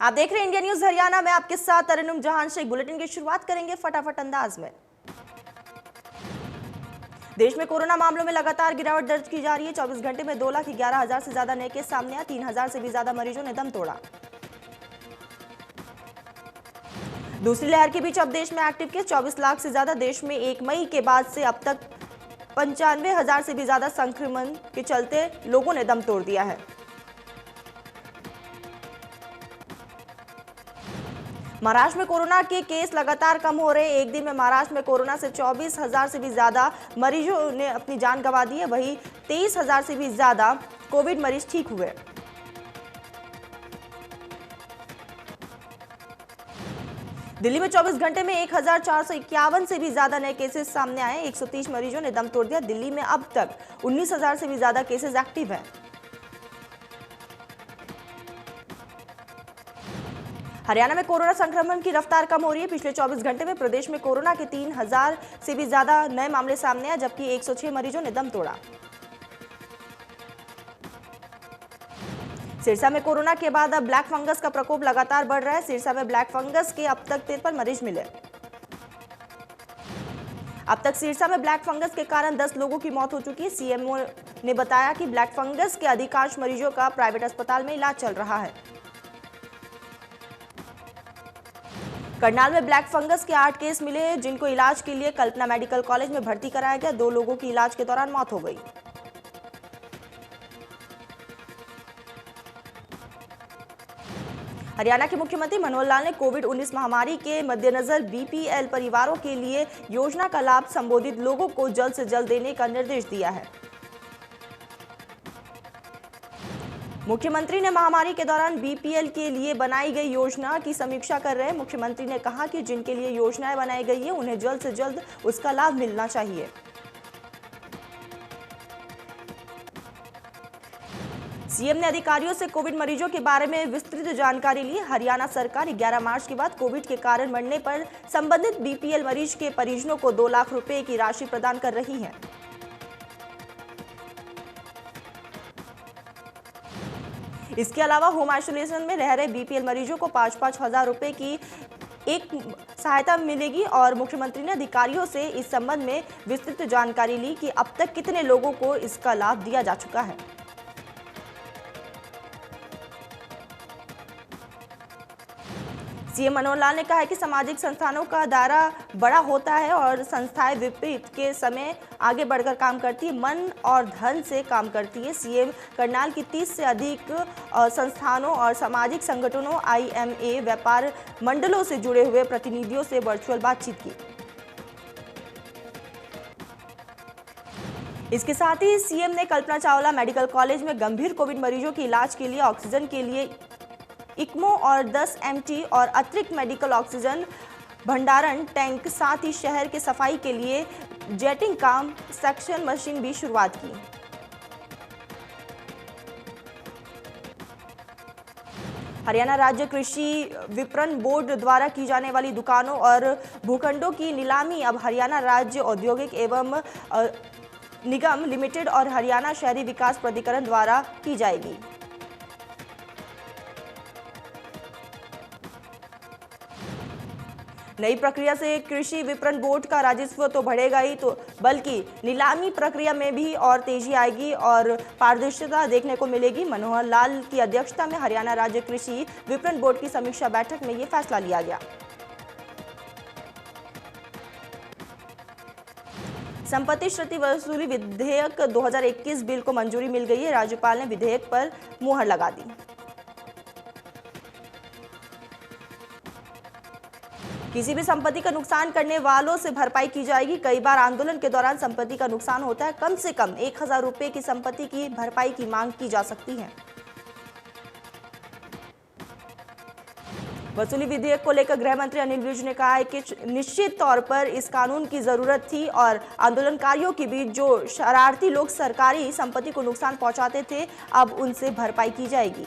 आप देख रहे हैं इंडिया न्यूज हरियाणा में, आपके साथ तरन्नुम जहान शेख। बुलेटिन की शुरुआत करेंगे फटाफट अंदाज में। देश में कोरोना मामलों में लगातार गिरावट दर्ज की जा रही है। 24 घंटे में 2,11,000 से ज्यादा नए केस सामने आए। 3,000 से भी ज्यादा मरीजों ने दम तोड़ा। दूसरी लहर के बीच अब देश में एक्टिव केस 24 लाख से ज्यादा। देश में 1 मई के बाद से अब तक 95,000 से भी ज्यादा संक्रमण के चलते लोगों ने दम तोड़ दिया है। महाराष्ट्र में कोरोना के केस लगातार कम हो रहे हैं। एक दिन में महाराष्ट्र में कोरोना से 24,000 से भी ज्यादा मरीजों ने अपनी जान गंवा दी है। वहीं 23,000 से भी ज्यादा कोविड मरीज ठीक हुए। दिल्ली में 24 घंटे में 1,451 से भी ज्यादा नए केसेस सामने आए। 130 मरीजों ने दम तोड़ दिया। दिल्ली में अब तक 19,000 से भी ज्यादा केसेस एक्टिव हैं। हरियाणा में कोरोना संक्रमण की रफ्तार कम हो रही है। पिछले 24 घंटे में प्रदेश में कोरोना के 3,000 से भी ज्यादा नए मामले सामने आए, जबकि 106 मरीजों ने दम तोड़ा। सिरसा में कोरोना के बाद अब ब्लैक फंगस का प्रकोप लगातार बढ़ रहा है। सिरसा में ब्लैक फंगस के अब तक 53 मरीज मिले। अब तक सिरसा में ब्लैक फंगस के कारण 10 लोगों की मौत हो चुकी है। सीएमओ ने बताया कि ब्लैक फंगस के अधिकांश मरीजों का प्राइवेट अस्पताल में इलाज चल रहा है। करनाल में ब्लैक फंगस के 8 केस मिले, जिनको इलाज के लिए कल्पना मेडिकल कॉलेज में भर्ती कराया गया। 2 लोगों की इलाज के दौरान मौत हो गई। हरियाणा के मुख्यमंत्री मनोहर लाल ने कोविड-19 महामारी के मद्देनजर बीपीएल परिवारों के लिए योजना का लाभ संबोधित लोगों को जल्द से जल्द देने का निर्देश दिया है। मुख्यमंत्री ने महामारी के दौरान बीपीएल के लिए बनाई गई योजना की समीक्षा कर रहे हैं। मुख्यमंत्री ने कहा कि जिनके लिए योजनाएं बनाई गई है उन्हें जल्द से जल्द उसका लाभ मिलना चाहिए। सीएम ने अधिकारियों से कोविड मरीजों के बारे में विस्तृत जानकारी ली। हरियाणा सरकार 11 मार्च के बाद कोविड के कारण मरने पर संबंधित बीपीएल मरीज के परिजनों को 2 लाख रुपए की राशि प्रदान कर रही है। इसके अलावा होम आइसोलेशन में रह रहे बीपीएल मरीजों को 5-5 हजार रुपए की एक सहायता मिलेगी। और मुख्यमंत्री ने अधिकारियों से इस संबंध में विस्तृत जानकारी ली कि अब तक कितने लोगों को इसका लाभ दिया जा चुका है। सीएम मनोहर लाल ने कहा है कि सामाजिक संस्थानों का दायरा बड़ा होता है और संस्थाएं विपरीत के समय आगे बढ़कर काम करती है, मन और धन से काम करती है। सीएम करनाल की 30 से अधिक संस्थानों और सामाजिक संगठनों, आईएमए, व्यापार मंडलों से जुड़े हुए प्रतिनिधियों से वर्चुअल बातचीत की। इसके साथ ही सीएम ने कल्पना चावला मेडिकल कॉलेज में गंभीर कोविड मरीजों के इलाज के लिए ऑक्सीजन के लिए इक्मो और 10 एमटी और अतिरिक्त मेडिकल ऑक्सीजन भंडारण टैंक, साथ ही शहर के सफाई के लिए जेटिंग काम सक्शन मशीन भी शुरुआत की। हरियाणा राज्य कृषि विपणन बोर्ड द्वारा की जाने वाली दुकानों और भूखंडों की नीलामी अब हरियाणा राज्य औद्योगिक एवं निगम लिमिटेड और हरियाणा शहरी विकास प्राधिकरण द्वारा की जाएगी। नई प्रक्रिया से कृषि विपणन बोर्ड का राजस्व तो बढ़ेगा ही, तो बल्कि नीलामी प्रक्रिया में भी और तेजी आएगी और पारदर्शिता देखने को मिलेगी। मनोहर लाल की अध्यक्षता में हरियाणा राज्य कृषि विपणन बोर्ड की समीक्षा बैठक में ये फैसला लिया गया। संपत्ति क्षति वसूली विधेयक 2021 बिल को मंजूरी मिल गई है। राज्यपाल ने विधेयक पर मुहर लगा दी। किसी भी संपत्ति का नुकसान करने वालों से भरपाई की जाएगी। कई बार आंदोलन के दौरान संपत्ति का नुकसान होता है। कम से कम 1,000 रुपए की संपत्ति की भरपाई की मांग की जा सकती है। वसूली विधेयक को लेकर गृह मंत्री अनिल विज ने कहा है कि निश्चित तौर पर इस कानून की जरूरत थी और आंदोलनकारियों के बीच जो शरारती लोग सरकारी संपत्ति को नुकसान पहुंचाते थे, अब उनसे भरपाई की जाएगी।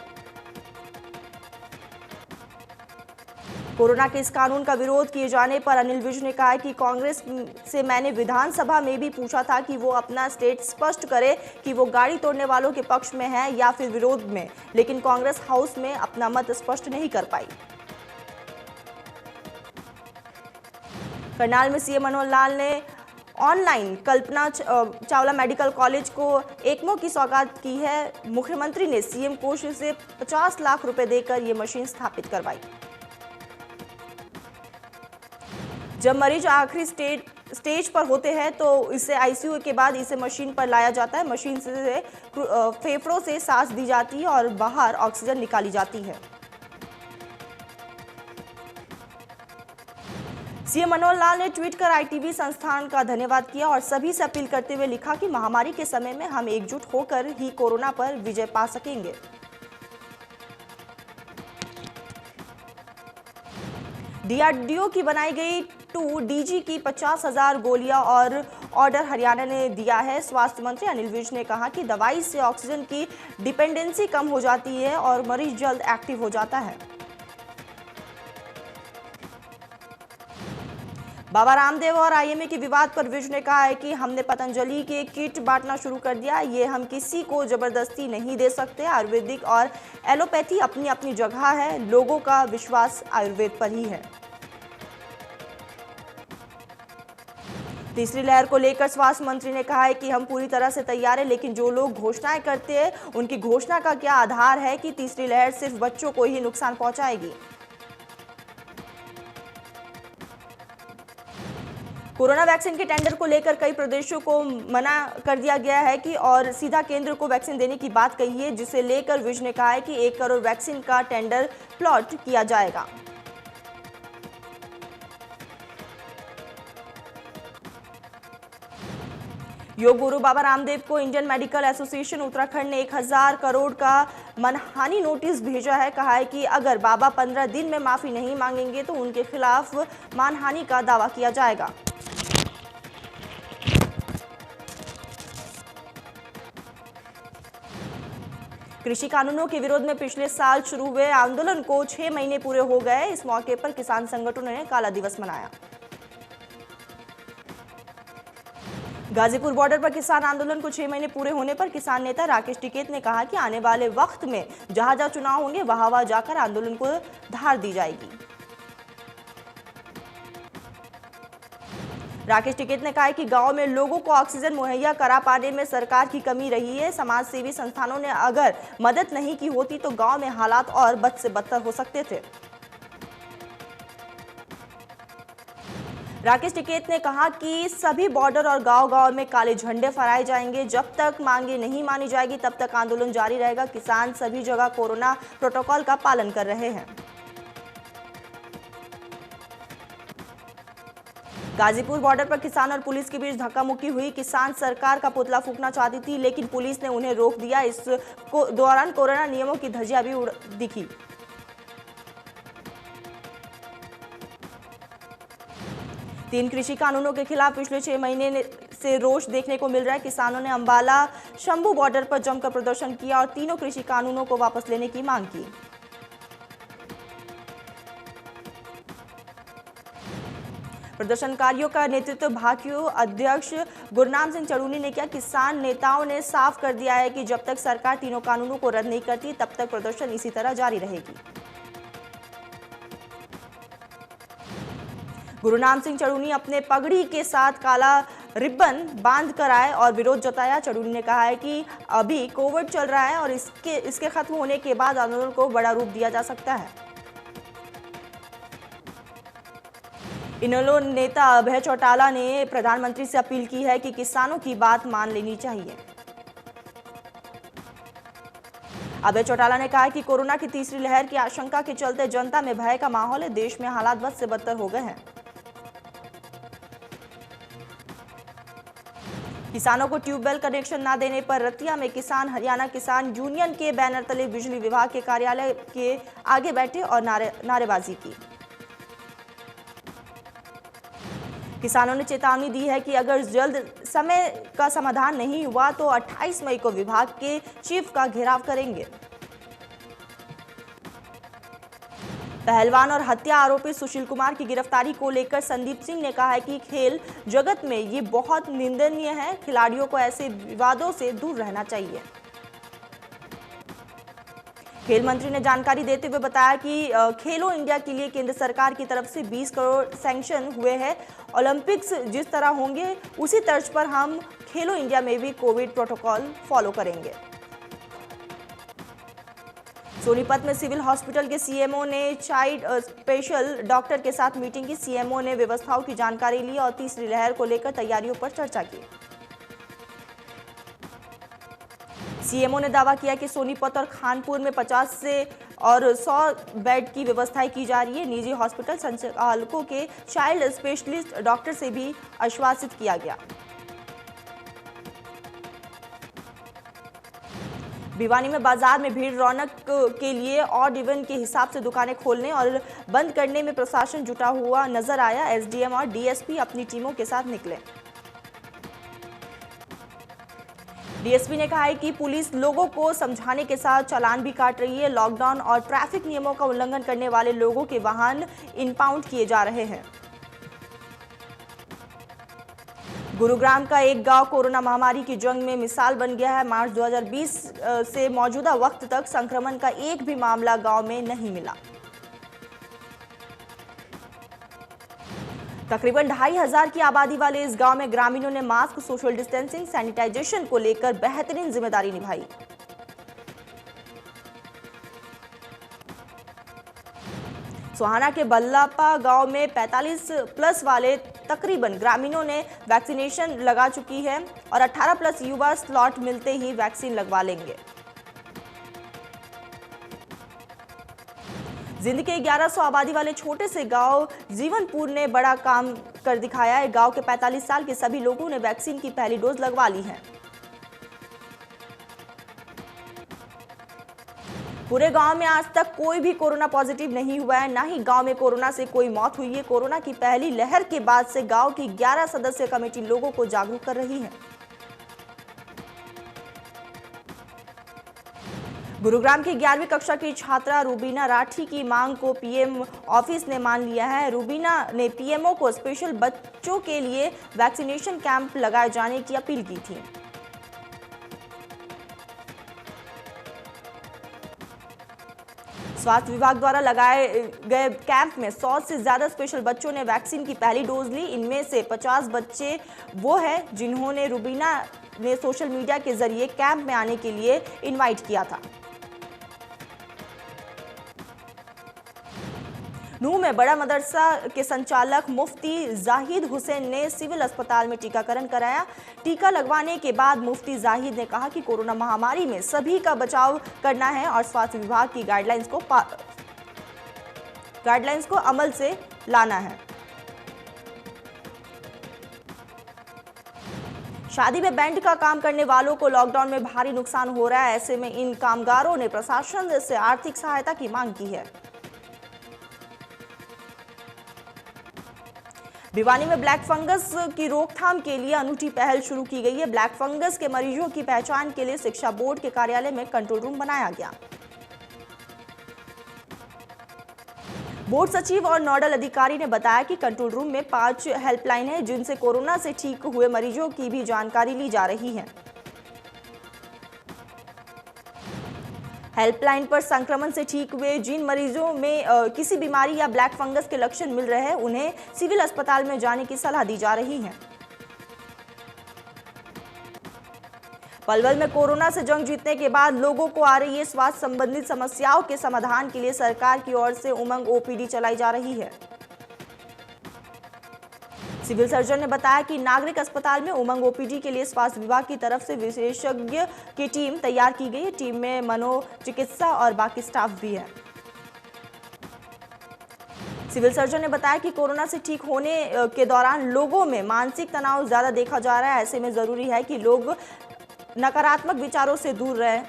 कोरोना के इस कानून का विरोध किए जाने पर अनिल विज ने कहा कि कांग्रेस से मैंने विधानसभा में भी पूछा था कि वो अपना स्टेट स्पष्ट करे कि वो गाड़ी तोड़ने वालों के पक्ष में है या फिर विरोध में, लेकिन कांग्रेस हाउस में अपना मत स्पष्ट नहीं कर पाई। करनाल में सीएम मनोहर लाल ने online Kalpana Chawla medical college को एक्मो की सौगात की है। मुख्यमंत्री ने सीएम कोष से 50 लाख रुपए देकर ये मशीन स्थापित करवाई। जब मरीज आखिरी स्टेज पर होते हैं तो इसे आईसीयू के बाद इसे मशीन पर लाया जाता है। मशीन से फेफड़ों से सांस दी जाती है और बाहर ऑक्सीजन निकाली जाती है। सीएम मनोहर लाल ने ट्वीट कर आईटीबी संस्थान का धन्यवाद किया और सभी से अपील करते हुए लिखा कि महामारी के समय में हम एकजुट होकर ही कोरोना पर विजय पा सकेंगे। डीआरडीओ की बनाई गई 2DG की 50,000 गोलियां और ऑर्डर हरियाणा ने दिया है। स्वास्थ्य मंत्री अनिल विज ने कहा कि दवाई से ऑक्सीजन की डिपेंडेंसी कम हो जाती है और मरीज जल्द एक्टिव हो जाता है। बाबा रामदेव और आईएमए के विवाद पर विज ने कहा है कि हमने पतंजलि के किट बांटना शुरू कर दिया। ये हम किसी को जबरदस्ती नहीं दे सकते। आयुर्वेदिक और एलोपैथी अपनी अपनी जगह है। लोगों का विश्वास आयुर्वेद पर ही है। तीसरी लहर को लेकर स्वास्थ्य मंत्री ने कहा है कि हम पूरी तरह से तैयार हैं, लेकिन जो लोग घोषणाएं करते हैं उनकी घोषणा का क्या आधार है कि तीसरी लहर सिर्फ बच्चों को ही नुकसान पहुंचाएगी। कोरोना वैक्सीन के टेंडर को लेकर कई प्रदेशों को मना कर दिया गया है कि और सीधा केंद्र को वैक्सीन देने की बात कही है, जिसे लेकर विज ने कहा है कि 1 करोड़ वैक्सीन का टेंडर प्लॉट किया जाएगा। योग गुरु बाबा रामदेव को इंडियन मेडिकल एसोसिएशन उत्तराखंड ने 1000 करोड़ का मनहानि नोटिस भेजा है। कहा है कि अगर बाबा 15 दिन में माफी नहीं मांगेंगे तो उनके खिलाफ मानहानि का दावा किया जाएगा। कृषि कानूनों के विरोध में पिछले साल शुरू हुए आंदोलन को 6 महीने पूरे हो गए। इस मौके पर किसान संगठनों ने काला दिवस मनाया। गाजीपुर बॉर्डर पर किसान आंदोलन को 6 महीने पूरे होने पर किसान नेता राकेश टिकैत ने कहा कि आने वाले वक्त में जहां चुनाव होंगे वहां जाकर आंदोलन को धार दी जाएगी। राकेश टिकैत ने कहा कि गांव में लोगों को ऑक्सीजन मुहैया करा पाने में सरकार की कमी रही है। समाज सेवी संस्थानों ने अगर मदद नहीं की होती तो गांव में हालात और बद से बदतर हो सकते थे। राकेश टिकैत ने कहा कि सभी बॉर्डर और गांव-गांव में काले झंडे फहराए जाएंगे। जब तक मांगे नहीं मानी जाएगी तब तक आंदोलन जारी रहेगा। किसान सभी जगह कोरोना प्रोटोकॉल का पालन कर रहे हैं। गाजीपुर बॉर्डर पर किसान और पुलिस के बीच धक्का मुक्की हुई। किसान सरकार का पुतला फूंकना चाहती थी, लेकिन पुलिस ने उन्हें रोक दिया। इस दौरान कोरोना नियमों की धज्जियां भी उड़ दिखी। तीन कृषि कानूनों के खिलाफ पिछले 6 महीने से रोष देखने को मिल रहा है। किसानों ने अंबाला शंभू बॉर्डर पर जमकर प्रदर्शन किया और तीनों कृषि कानूनों को वापस लेने की मांग की। प्रदर्शनकारियों का नेतृत्व भाकियू अध्यक्ष गुरनाम सिंह चड़ूनी ने किया। किसान नेताओं ने साफ कर दिया है कि जब तक सरकार तीनों कानूनों को रद्द नहीं करती तब तक प्रदर्शन इसी तरह जारी रहेगी। गुरनाम सिंह चड़ूनी अपने पगड़ी के साथ काला रिबन बांध कर आए और विरोध जताया। चड़ूनी ने कहा है कि अभी कोविड चल रहा है और इसके खत्म होने के बाद आंदोलन को बड़ा रूप दिया जा सकता है। इनेलो नेता अभय चौटाला ने प्रधानमंत्री से अपील की है कि किसानों की बात मान लेनी चाहिए। अभय चौटाला ने कहा कि कोरोना की तीसरी लहर की आशंका के चलते जनता में भय का माहौल है। देश में हालात बद से बदतर हो गए हैं। किसानों को ट्यूबवेल कनेक्शन न देने पर रतिया में किसान हरियाणा किसान यूनियन के बैनर तले बिजली विभाग के कार्यालय के आगे बैठे और नारेबाजी की। किसानों ने चेतावनी दी है कि अगर जल्द समय का समाधान नहीं हुआ तो 28 मई को विभाग के चीफ का घेराव करेंगे। पहलवान और हत्या आरोपी सुशील कुमार की गिरफ्तारी को लेकर संदीप सिंह ने कहा है कि खेल जगत में ये बहुत निंदनीय है, खिलाड़ियों को ऐसे विवादों से दूर रहना चाहिए। खेल मंत्री ने जानकारी देते हुए बताया कि खेलो इंडिया के लिए केंद्र सरकार की तरफ से 20 करोड़ सैंक्शन हुए हैं। ओलंपिक्स जिस तरह होंगे उसी तर्ज पर हम खेलो इंडिया में भी कोविड प्रोटोकॉल फॉलो करेंगे। सोनीपत में सिविल हॉस्पिटल के सीएमओ ने चाइल्ड स्पेशल डॉक्टर के साथ मीटिंग की। सीएमओ ने व्यवस्थाओं की जानकारी ली और तीसरी लहर को लेकर तैयारियों पर चर्चा की। सीएमओ ने दावा किया कि सोनीपत और खानपुर में 50 से और 100 बेड की व्यवस्थाएं की जा रही है। निजी हॉस्पिटल संचालकों के चाइल्ड स्पेशलिस्ट डॉक्टर से भी आश्वासित किया गया। भिवानी में बाजार में भीड़ रौनक के लिए ऑड इवन के हिसाब से दुकानें खोलने और बंद करने में प्रशासन जुटा हुआ नजर आया। एसडीएम और डीएसपी अपनी टीमों के साथ निकले। डीएसपी ने कहा है कि पुलिस लोगों को समझाने के साथ चालान भी काट रही है। लॉकडाउन और ट्रैफिक नियमों का उल्लंघन करने वाले लोगों के वाहन इनपाउंड किए जा रहे हैं। गुरुग्राम का एक गांव कोरोना महामारी की जंग में मिसाल बन गया है। मार्च 2020 से मौजूदा वक्त तक संक्रमण का एक भी मामला गांव में नहीं मिला। तकरीबन 2500 की आबादी वाले इस गांव में ग्रामीणों ने मास्क, सोशल डिस्टेंसिंग, सैनिटाइजेशन को लेकर बेहतरीन जिम्मेदारी निभाई। सोहाना के बल्लापा गांव में 45 प्लस वाले तकरीबन ग्रामीणों ने वैक्सीनेशन लगा चुकी है और 18 प्लस युवा स्लॉट मिलते ही वैक्सीन लगवा लेंगे। जिंद के 1100 आबादी वाले छोटे से गांव जीवनपुर ने बड़ा काम कर दिखाया है। गांव के 45 साल के सभी लोगों ने वैक्सीन की पहली डोज लगवा ली है। पूरे गांव में आज तक कोई भी कोरोना पॉजिटिव नहीं हुआ है, ना ही गांव में कोरोना से कोई मौत हुई है। कोरोना की पहली लहर के बाद से गांव की 11 सदस्यीय कमेटी लोगों को जागरूक कर रही है। गुरुग्राम की 11वीं कक्षा की छात्रा रूबीना राठी की मांग को पीएम ऑफिस ने मान लिया है। रूबीना ने पीएमओ को स्पेशल बच्चों के लिए वैक्सीनेशन कैंप लगाए जाने की अपील की थी। स्वास्थ्य विभाग द्वारा लगाए गए कैंप में 100 से ज्यादा स्पेशल बच्चों ने वैक्सीन की पहली डोज ली। इनमें से 50 बच्चे वो हैं जिन्होंने रूबीना ने सोशल मीडिया के जरिए कैंप में आने के लिए इनवाइट किया था। नूह में बड़ा मदरसा के संचालक मुफ्ती जाहिद हुसैन ने सिविल अस्पताल में टीकाकरण कराया। टीका लगवाने के बाद मुफ्ती जाहिद ने कहा कि कोरोना महामारी में सभी का बचाव करना है और स्वास्थ्य विभाग की गाइडलाइंस को अमल से लाना है। शादी में बैंड का काम करने वालों को लॉकडाउन में भारी नुकसान हो रहा है। ऐसे में इन कामगारों ने प्रशासन से आर्थिक सहायता की मांग की है। भिवानी में ब्लैक फंगस की रोकथाम के लिए अनूठी पहल शुरू की गई है। ब्लैक फंगस के मरीजों की पहचान के लिए शिक्षा बोर्ड के कार्यालय में कंट्रोल रूम बनाया गया। बोर्ड सचिव और नोडल अधिकारी ने बताया कि कंट्रोल रूम में 5 हेल्पलाइन है जिनसे कोरोना से ठीक हुए मरीजों की भी जानकारी ली जा रही है। हेल्पलाइन पर संक्रमण से ठीक हुए जिन मरीजों में किसी बीमारी या ब्लैक फंगस के लक्षण मिल रहे हैं उन्हें सिविल अस्पताल में जाने की सलाह दी जा रही है। पलवल में कोरोना से जंग जीतने के बाद लोगों को आ रही है स्वास्थ्य संबंधित समस्याओं के समाधान के लिए सरकार की ओर से उमंग ओपीडी चलाई जा रही है। सिविल सर्जन ने बताया कि नागरिक अस्पताल में उमंग ओपीडी के लिए स्वास्थ्य विभाग की तरफ से विशेषज्ञ की टीम तैयार की गई है। टीम में मनोचिकित्सा और बाकी स्टाफ भी है। सिविल सर्जन ने बताया कि कोरोना से ठीक होने के दौरान लोगों में मानसिक तनाव ज्यादा देखा जा रहा है। ऐसे में जरूरी है कि लोग नकारात्मक विचारों से दूर रहें।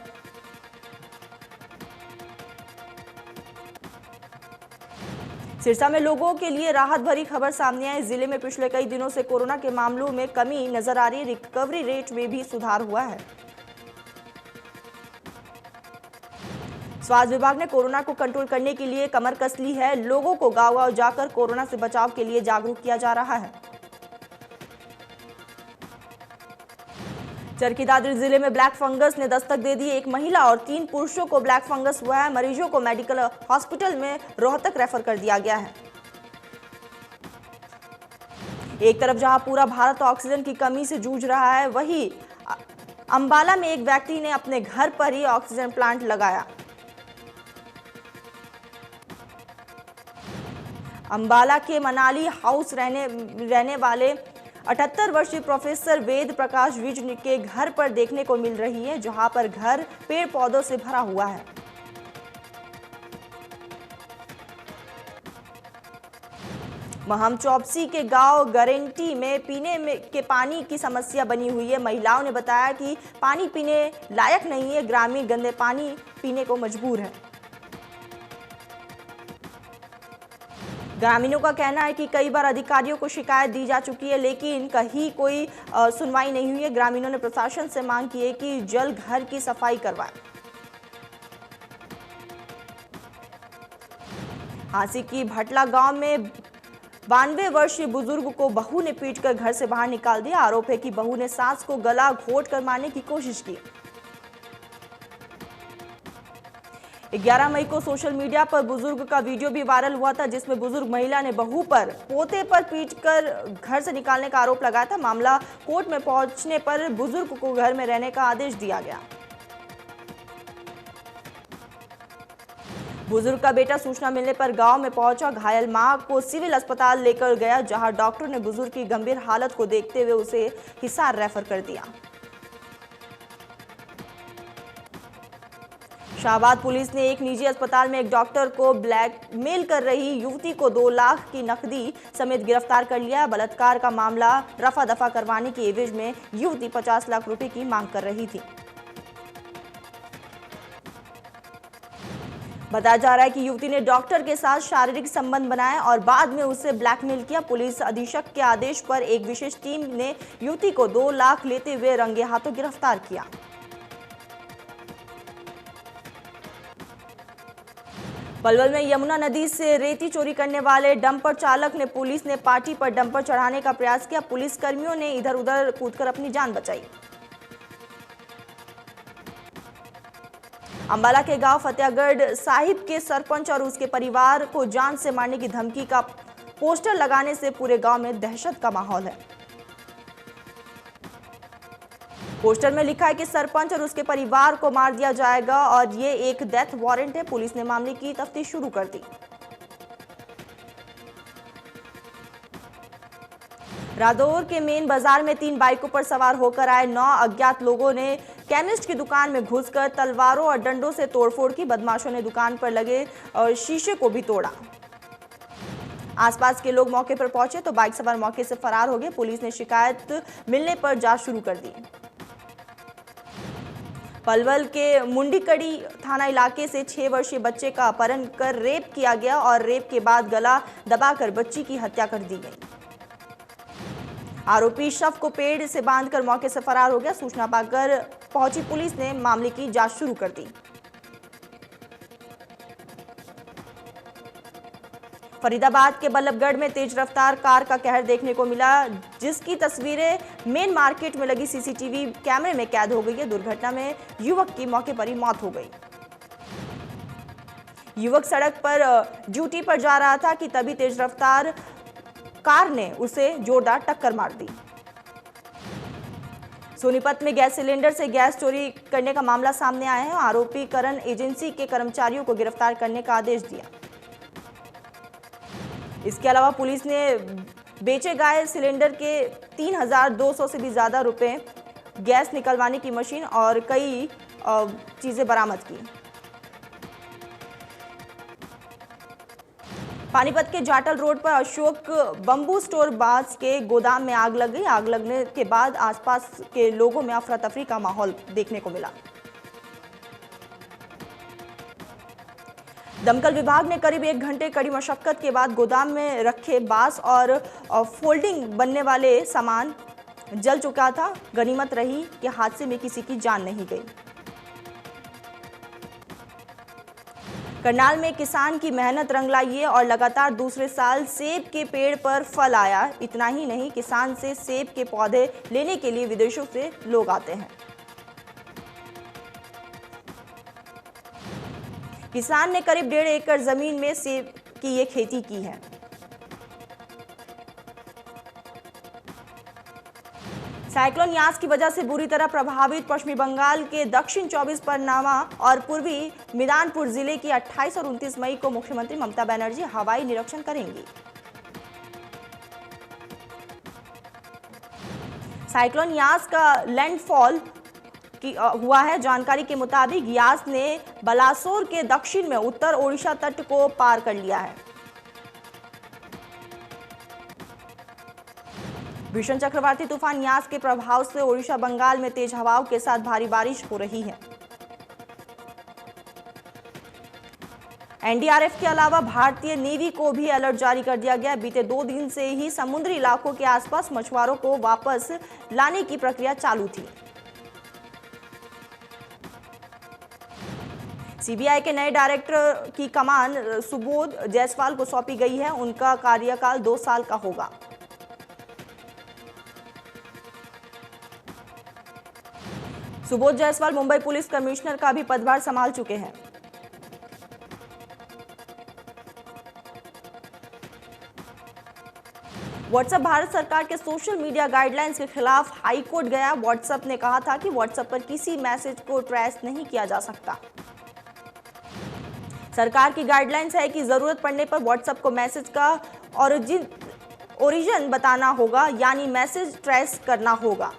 सिरसा में लोगों के लिए राहत भरी खबर सामने आई। जिले में पिछले कई दिनों से कोरोना के मामलों में कमी नजर आ रही है। रिकवरी रेट में भी सुधार हुआ है। स्वास्थ्य विभाग ने कोरोना को कंट्रोल करने के लिए कमर कस ली है। लोगों को गांव-गांव जाकर कोरोना से बचाव के लिए जागरूक किया जा रहा है। चरखी दादरी जिले में ब्लैक फंगस ने दस्तक दे दी। एक महिला और 3 पुरुषों को ब्लैक फंगस हुआ है। मरीजों को मेडिकल हॉस्पिटल में रोहतक रेफर कर दिया गया है। एक तरफ जहां पूरा भारत ऑक्सीजन की कमी से जूझ रहा है, वहीं अंबाला में एक व्यक्ति ने अपने घर पर ही ऑक्सीजन प्लांट लगाया। अंबाला के मनाली हाउस रहने वाले 78 वर्षीय प्रोफेसर वेद प्रकाश विज के घर पर देखने को मिल रही है, जहां पर घर पेड़ पौधों से भरा हुआ है। महम चौपसी के गांव गरेंटी में के पानी की समस्या बनी हुई है। महिलाओं ने बताया कि पानी पीने लायक नहीं है। ग्रामीण गंदे पानी पीने को मजबूर है। ग्रामीणों का कहना है कि कई बार अधिकारियों को शिकायत दी जा चुकी है, लेकिन कहीं कोई सुनवाई नहीं हुई है। ग्रामीणों ने प्रशासन से मांग की है कि जल्द घर की सफाई करवाए। हांसी की भटला गांव में 92 वर्षीय बुजुर्ग को बहू ने पीटकर घर से बाहर निकाल दिया। आरोप है कि बहू ने सास को गला घोंट कर मारने की कोशिश की। 11 मई को सोशल मीडिया पर बुजुर्ग का वीडियो भी वायरल हुआ था, जिसमें बुजुर्ग महिला ने बहू पर पोते पर पीटकर घर से निकालने का आरोप लगाया था। मामला कोर्ट में पहुंचने पर बुजुर्ग को घर में रहने का आदेश दिया गया। बुजुर्ग का बेटा सूचना मिलने पर गांव में पहुंचा। घायल मां को सिविल अस्पताल लेकर गया, जहां डॉक्टर ने बुजुर्ग की गंभीर हालत को देखते हुए उसे हिसार रेफर कर दिया। शाहबाद पुलिस ने एक निजी अस्पताल में एक डॉक्टर को ब्लैकमेल कर रही युवती को 2 लाख की नकदी समेत गिरफ्तार कर लिया। बलात्कार का मामला रफा दफा करवाने की एवज में युवती 50 लाख रुपए की मांग कर रही थी। बताया जा रहा है कि युवती ने डॉक्टर के साथ शारीरिक संबंध बनाए और बाद में उसे ब्लैकमेल किया। पुलिस अधीक्षक के आदेश पर एक विशेष टीम ने युवती को 2 लाख लेते हुए रंगे हाथों गिरफ्तार किया। पलवल में यमुना नदी से रेती चोरी करने वाले डंपर चालक ने पुलिस ने पार्टी पर डंपर चढ़ाने का प्रयास किया। पुलिस कर्मियों ने इधर उधर कूदकर अपनी जान बचाई। अंबाला के गांव फतेहगढ़ साहिब के सरपंच और उसके परिवार को जान से मारने की धमकी का पोस्टर लगाने से पूरे गांव में दहशत का माहौल है। पोस्टर में लिखा है कि सरपंच और उसके परिवार को मार दिया जाएगा और ये एक डेथ वारंट है। पुलिस ने मामले की तफ्तीश शुरू कर दी। रादौर के मेन बाजार में 3 बाइकों पर सवार होकर आए 9 अज्ञात लोगों ने केमिस्ट की दुकान में घुसकर तलवारों और डंडों से तोड़फोड़ की। बदमाशों ने दुकान पर लगे और शीशे को भी तोड़ा। आसपास के लोग मौके पर पहुंचे तो बाइक सवार मौके से फरार हो गए। पुलिस ने शिकायत मिलने पर जांच शुरू कर दी। पलवल के मुंडीकड़ी थाना इलाके से 6 वर्षीय बच्चे का अपहरण कर रेप किया गया और रेप के बाद गला दबाकर बच्ची की हत्या कर दी गई। आरोपी शव को पेड़ से बांधकर मौके से फरार हो गया। सूचना पाकर पहुंची पुलिस ने मामले की जांच शुरू कर दी। फरीदाबाद के बल्लभगढ़ में तेज रफ्तार कार का कहर देखने को मिला, जिसकी तस्वीरें मेन मार्केट में लगी सीसीटीवी कैमरे में कैद हो गई है। दुर्घटना में युवक की मौके पर ही मौत हो गई। युवक सड़क पर ड्यूटी पर जा रहा था कि तभी तेज रफ्तार कार ने उसे जोरदार टक्कर मार दी। सोनीपत में गैस सिलेंडर से गैस चोरी करने का मामला सामने आया है। आरोपी करण एजेंसी के कर्मचारियों को गिरफ्तार करने का आदेश दिया। इसके अलावा पुलिस ने बेचे गए सिलेंडर के 3200 से भी ज्यादा रुपए, गैस निकलवाने की मशीन और कई चीजें बरामद की। पानीपत के जाटल रोड पर अशोक बम्बू स्टोर बांस के गोदाम में आग लग गई। आग लगने के बाद आसपास के लोगों में अफरा तफरी का माहौल देखने को मिला। दमकल विभाग ने करीब 1 घंटे कड़ी मशक्कत के बाद गोदाम में रखे बांस और फोल्डिंग बनने वाले सामान जल चुका था। गनीमत रही कि हादसे में किसी की जान नहीं गई। करनाल में किसान की मेहनत रंग लाई है और लगातार दूसरे साल सेब के पेड़ पर फल आया। इतना ही नहीं, किसान से सेब के पौधे लेने के लिए विदेशों से लोग आते हैं। किसान ने करीब 1.5 एकड़ जमीन में सेब की ये खेती की है। साइक्लोन यास की वजह से बुरी तरह प्रभावित पश्चिमी बंगाल के दक्षिण 24 परगना और पूर्वी मिदनापुर जिले की 28 और 29 मई को मुख्यमंत्री ममता बनर्जी हवाई निरीक्षण करेंगी। साइक्लोन यास का लैंडफॉल हुआ है। जानकारी के मुताबिक यास ने बालासोर के दक्षिण में उत्तर ओडिशा तट को पार कर लिया है। भीषण चक्रवाती तूफान यास के प्रभाव से ओडिशा बंगाल में तेज हवाओं के साथ भारी बारिश हो रही है। एनडीआरएफ के अलावा भारतीय नेवी को भी अलर्ट जारी कर दिया गया। बीते 2 दिन से ही समुद्री इलाकों के आसपास मछुआरों को वापस लाने की प्रक्रिया चालू थी। सीबीआई के नए डायरेक्टर की कमान सुबोध जायसवाल को सौंपी गई है। उनका कार्यकाल 2 साल का होगा। सुबोध जायसवाल मुंबई पुलिस कमिश्नर का भी पदभार संभाल चुके हैं। व्हाट्सएप भारत सरकार के सोशल मीडिया गाइडलाइंस के खिलाफ हाईकोर्ट गया। व्हाट्सएप ने कहा था कि व्हाट्सएप पर किसी मैसेज को ट्रेस नहीं किया जा सकता। सरकार की गाइडलाइंस है कि जरूरत पड़ने पर व्हाट्सएप को मैसेज का ओरिजिन बताना होगा, यानी मैसेज ट्रेस करना होगा।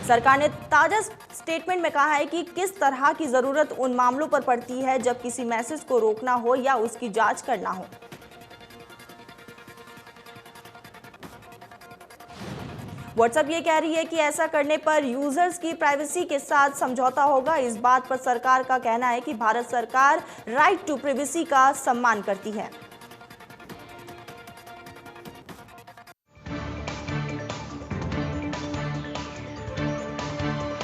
सरकार ने ताजा स्टेटमेंट में कहा है कि किस तरह की जरूरत उन मामलों पर पड़ती है जब किसी मैसेज को रोकना हो या उसकी जांच करना हो। व्हाट्सएप ये कह रही है कि ऐसा करने पर यूजर्स की प्राइवेसी के साथ समझौता होगा। इस बात पर सरकार का कहना है कि भारत सरकार राइट टू प्राइवेसी का सम्मान करती है।